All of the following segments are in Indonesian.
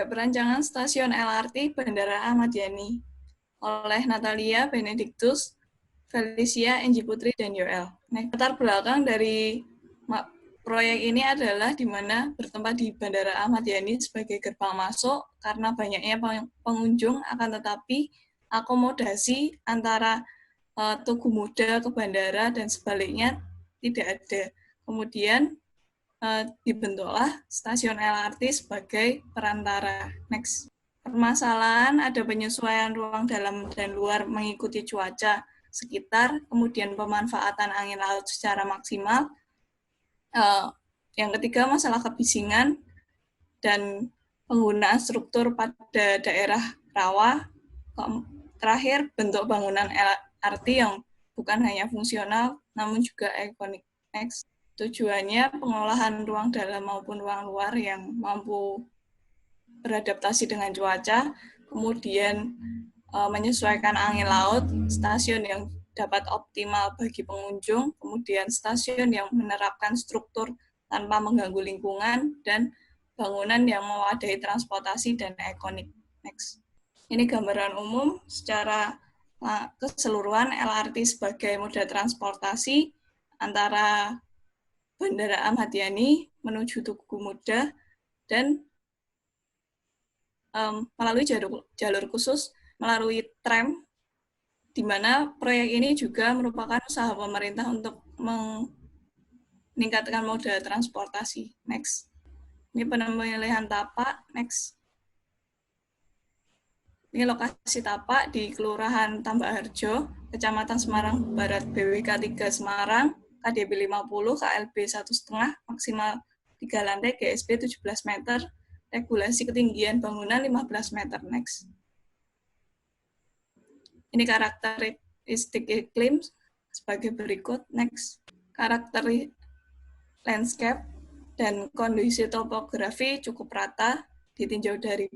ada perancangan stasiun LRT Bandara Ahmad Yani oleh Natalia Benedictus, Felicia, Enji Putri, dan Yoel. Nah, latar belakang dari proyek ini adalah di mana bertempat di Bandara Ahmad Yani sebagai gerbang masuk karena banyaknya pengunjung, akan tetapi akomodasi antara Tugu Muda ke bandara dan sebaliknya tidak ada. Kemudian dibentuklah stasiun LRT sebagai perantara. Next. Permasalahan ada penyesuaian ruang dalam dan luar mengikuti cuaca sekitar, kemudian pemanfaatan angin laut secara maksimal. Yang ketiga, masalah kebisingan dan penggunaan struktur pada daerah rawa. Terakhir, bentuk bangunan LRT yang bukan hanya fungsional, namun juga ikonik. Next. Tujuannya pengolahan ruang dalam maupun ruang luar yang mampu beradaptasi dengan cuaca, kemudian menyesuaikan angin laut, stasiun yang dapat optimal bagi pengunjung, kemudian stasiun yang menerapkan struktur tanpa mengganggu lingkungan, dan bangunan yang mewadahi transportasi dan ikonik. Next. Ini gambaran umum secara keseluruhan LRT sebagai moda transportasi antara Bandara Ahmad Yani menuju Tugu Muda dan melalui jalur khusus melalui tram, di mana proyek ini juga merupakan usaha pemerintah untuk meningkatkan moda transportasi. Next. Ini pemilihan tapak. Next. Ini lokasi tapak di Kelurahan Tambak Harjo, Kecamatan Semarang Barat, BWK 3 Semarang, KDB 50, KLB 1,5, maksimal 3 lantai, GSB 17 meter, regulasi ketinggian bangunan 15 meter. Next. Ini karakteristik iklim sebagai berikut. Next. Karakteristik landscape dan kondisi topografi cukup rata ditinjau dari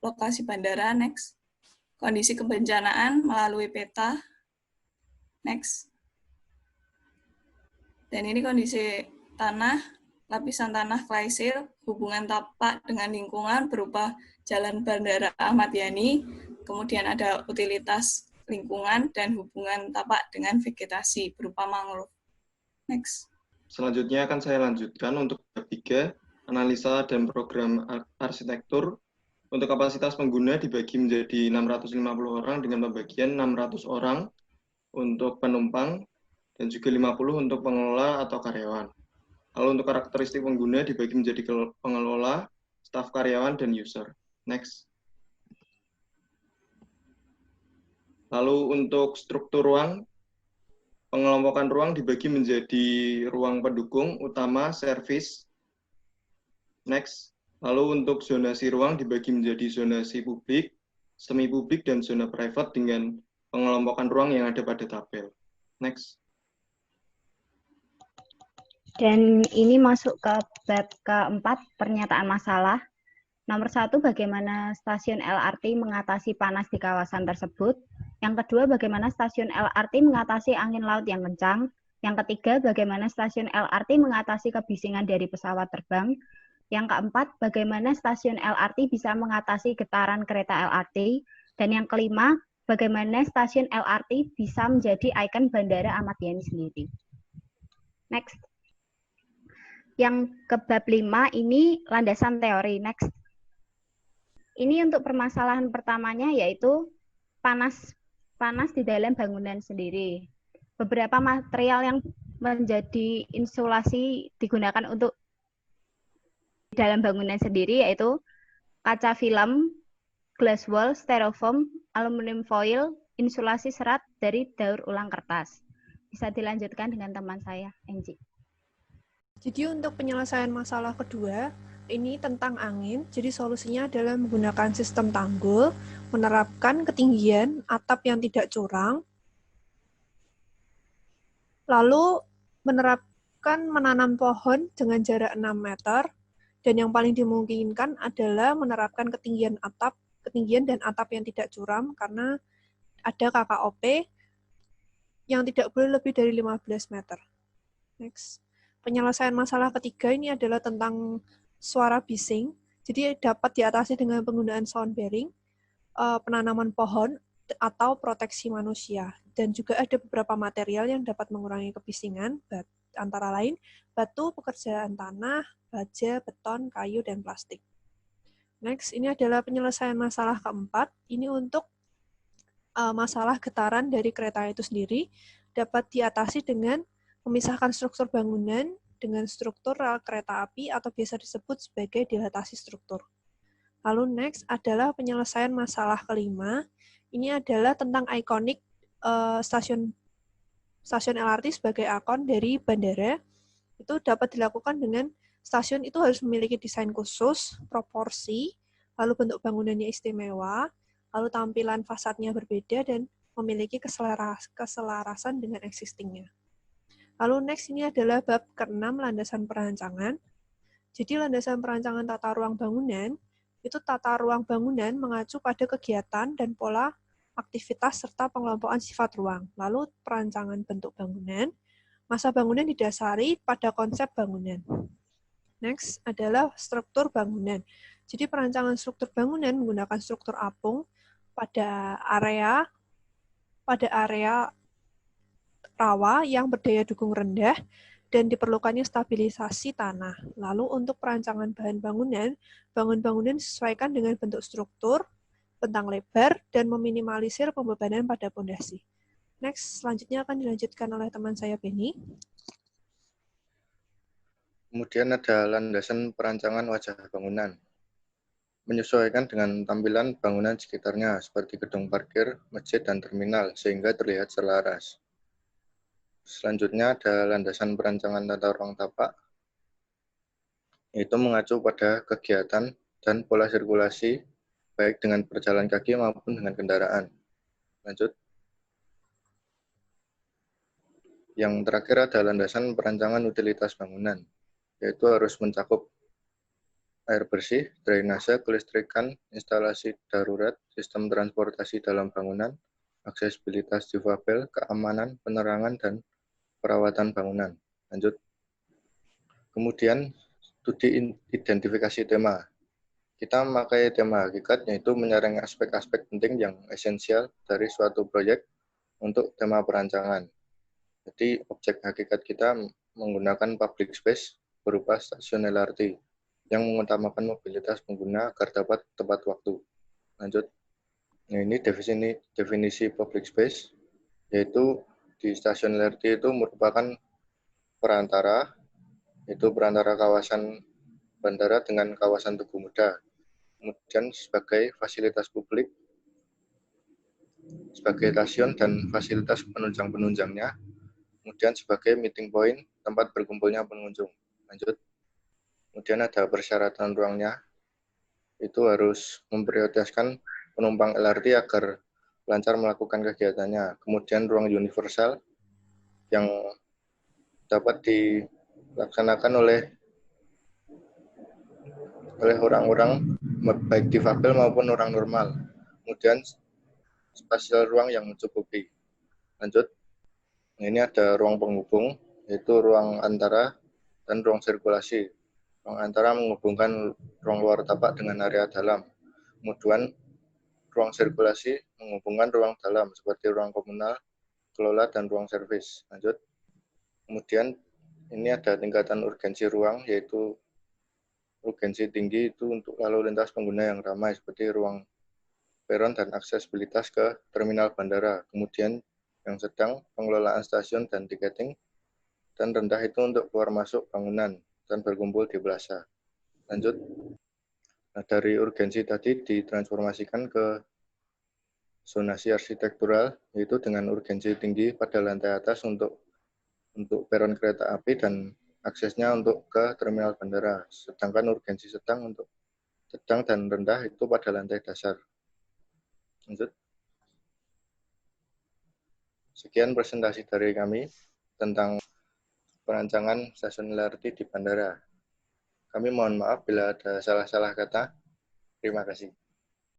lokasi bandara. Next. Kondisi kebencanaan melalui peta. Next. Dan ini kondisi tanah, lapisan tanah clay sill, hubungan tapak dengan lingkungan berupa jalan Bandara Ahmad Yani, kemudian ada utilitas lingkungan dan hubungan tapak dengan vegetasi berupa mangrove. Next. Selanjutnya akan saya lanjutkan untuk bab 3, analisa dan program arsitektur. Untuk kapasitas pengguna dibagi menjadi 650 orang dengan pembagian 600 orang untuk penumpang dan juga 50 untuk pengelola atau karyawan. Lalu untuk karakteristik pengguna dibagi menjadi pengelola, staf karyawan, dan user. Next. Lalu untuk struktur ruang, pengelompokan ruang dibagi menjadi ruang pendukung, utama, servis. Next. Lalu untuk zonasi ruang dibagi menjadi zonasi publik, semi publik, dan zona private dengan pengelompokan ruang yang ada pada tabel. Next. Dan ini masuk ke bab keempat, pernyataan masalah. Nomor 1, bagaimana stasiun LRT mengatasi panas di kawasan tersebut. Yang kedua, bagaimana stasiun LRT mengatasi angin laut yang kencang. Yang ketiga, bagaimana stasiun LRT mengatasi kebisingan dari pesawat terbang. Yang keempat, bagaimana stasiun LRT bisa mengatasi getaran kereta LRT. Dan yang kelima, bagaimana stasiun LRT bisa menjadi ikon Bandara Ahmad Yani sendiri. Next. Yang ke bab 5 ini landasan teori. Next. Ini untuk permasalahan pertamanya yaitu panas di dalam bangunan sendiri. Beberapa material yang menjadi insulasi digunakan untuk dalam bangunan sendiri yaitu kaca film, glass wall, styrofoam, aluminium foil, insulasi serat dari daur ulang kertas. Bisa dilanjutkan dengan teman saya, Enji. Jadi untuk penyelesaian masalah kedua, ini tentang angin. Jadi solusinya adalah menggunakan sistem tanggul, menerapkan ketinggian atap yang tidak curang, lalu menerapkan menanam pohon dengan jarak 6 meter, dan yang paling dimungkinkan adalah menerapkan ketinggian dan atap yang tidak curam karena ada KKOP yang tidak boleh lebih dari 15 meter. Next. Penyelesaian masalah ketiga ini adalah tentang suara bising. Jadi dapat diatasi dengan penggunaan sound bearing, penanaman pohon, atau proteksi manusia. Dan juga ada beberapa material yang dapat mengurangi kebisingan, antara lain batu, pekerjaan tanah, baja, beton, kayu, dan plastik. Next, ini adalah penyelesaian masalah keempat. Ini untuk masalah getaran dari kereta itu sendiri dapat diatasi dengan memisahkan struktur bangunan dengan struktur rel kereta api atau biasa disebut sebagai dilatasi struktur. Lalu next adalah penyelesaian masalah kelima. Ini adalah tentang ikonik stasiun LRT sebagai ikon dari bandara. Itu dapat dilakukan dengan stasiun itu harus memiliki desain khusus, proporsi, lalu bentuk bangunannya istimewa, lalu tampilan fasadnya berbeda, dan memiliki keselarasan dengan existing-nya. Lalu next ini adalah bab ke-6, landasan perancangan. Jadi landasan perancangan tata ruang bangunan, itu tata ruang bangunan mengacu pada kegiatan dan pola aktivitas serta pengelompokan sifat ruang. Lalu perancangan bentuk bangunan, masa bangunan didasari pada konsep bangunan. Next adalah struktur bangunan. Jadi perancangan struktur bangunan menggunakan struktur apung pada area rawa yang berdaya dukung rendah dan diperlukannya stabilisasi tanah. Lalu untuk perancangan bahan bangunan, bangun-bangunan disesuaikan dengan bentuk struktur, bentang lebar, dan meminimalisir pembebanan pada pondasi. Next, selanjutnya akan dilanjutkan oleh teman saya, Benny. Kemudian ada landasan perancangan wajah bangunan. Menyesuaikan dengan tampilan bangunan sekitarnya, seperti gedung parkir, masjid, dan terminal, sehingga terlihat selaras. Selanjutnya ada landasan perancangan tata ruang tapak, yaitu mengacu pada kegiatan dan pola sirkulasi, baik dengan berjalan kaki maupun dengan kendaraan. Lanjut. Yang terakhir ada landasan perancangan utilitas bangunan, yaitu harus mencakup air bersih, drainase, kelistrikan, instalasi darurat, sistem transportasi dalam bangunan, aksesibilitas difabel, keamanan, penerangan, dan perawatan bangunan. Lanjut. Kemudian, studi identifikasi tema. Kita memakai tema hakikat, yaitu menyaring aspek-aspek penting yang esensial dari suatu proyek untuk tema perancangan. Jadi, objek hakikat kita menggunakan public space berupa stasiun LRT yang mengutamakan mobilitas pengguna agar dapat tepat waktu. Lanjut. Nah, ini definisi public space, yaitu di stasiun LRT itu merupakan perantara, yaitu perantara kawasan bandara dengan kawasan Tugu Muda. Kemudian sebagai fasilitas publik, sebagai stasiun dan fasilitas penunjang-penunjangnya. Kemudian sebagai meeting point, tempat berkumpulnya pengunjung. Lanjut. Kemudian ada persyaratan ruangnya, itu harus memprioritaskan penumpang LRT agar lancar melakukan kegiatannya. Kemudian ruang universal yang dapat dilaksanakan oleh orang-orang baik difabel maupun orang normal. Kemudian spasial ruang yang mencukupi. Lanjut. Ini ada ruang penghubung, yaitu ruang antara dan ruang sirkulasi. Ruang antara menghubungkan ruang luar tapak dengan area dalam. Kemudian ruang sirkulasi menghubungkan ruang dalam seperti ruang komunal, kelola, dan ruang servis. Lanjut. Kemudian ini ada tingkatan urgensi ruang, yaitu urgensi tinggi itu untuk lalu lintas pengguna yang ramai seperti ruang peron dan aksesibilitas ke terminal bandara. Kemudian yang sedang pengelolaan stasiun dan tiketing, dan rendah itu untuk keluar masuk bangunan dan berkumpul di plaza. Lanjut. Nah, dari urgensi tadi ditransformasikan ke zonasi arsitektural, yaitu dengan urgensi tinggi pada lantai atas untuk peron kereta api dan aksesnya untuk ke terminal bandara. Sedangkan urgensi sedang untuk sedang dan rendah itu pada lantai dasar. Lanjut. Sekian presentasi dari kami tentang perancangan stasiun LRT di bandara. Kami mohon maaf bila ada salah-salah kata. Terima kasih.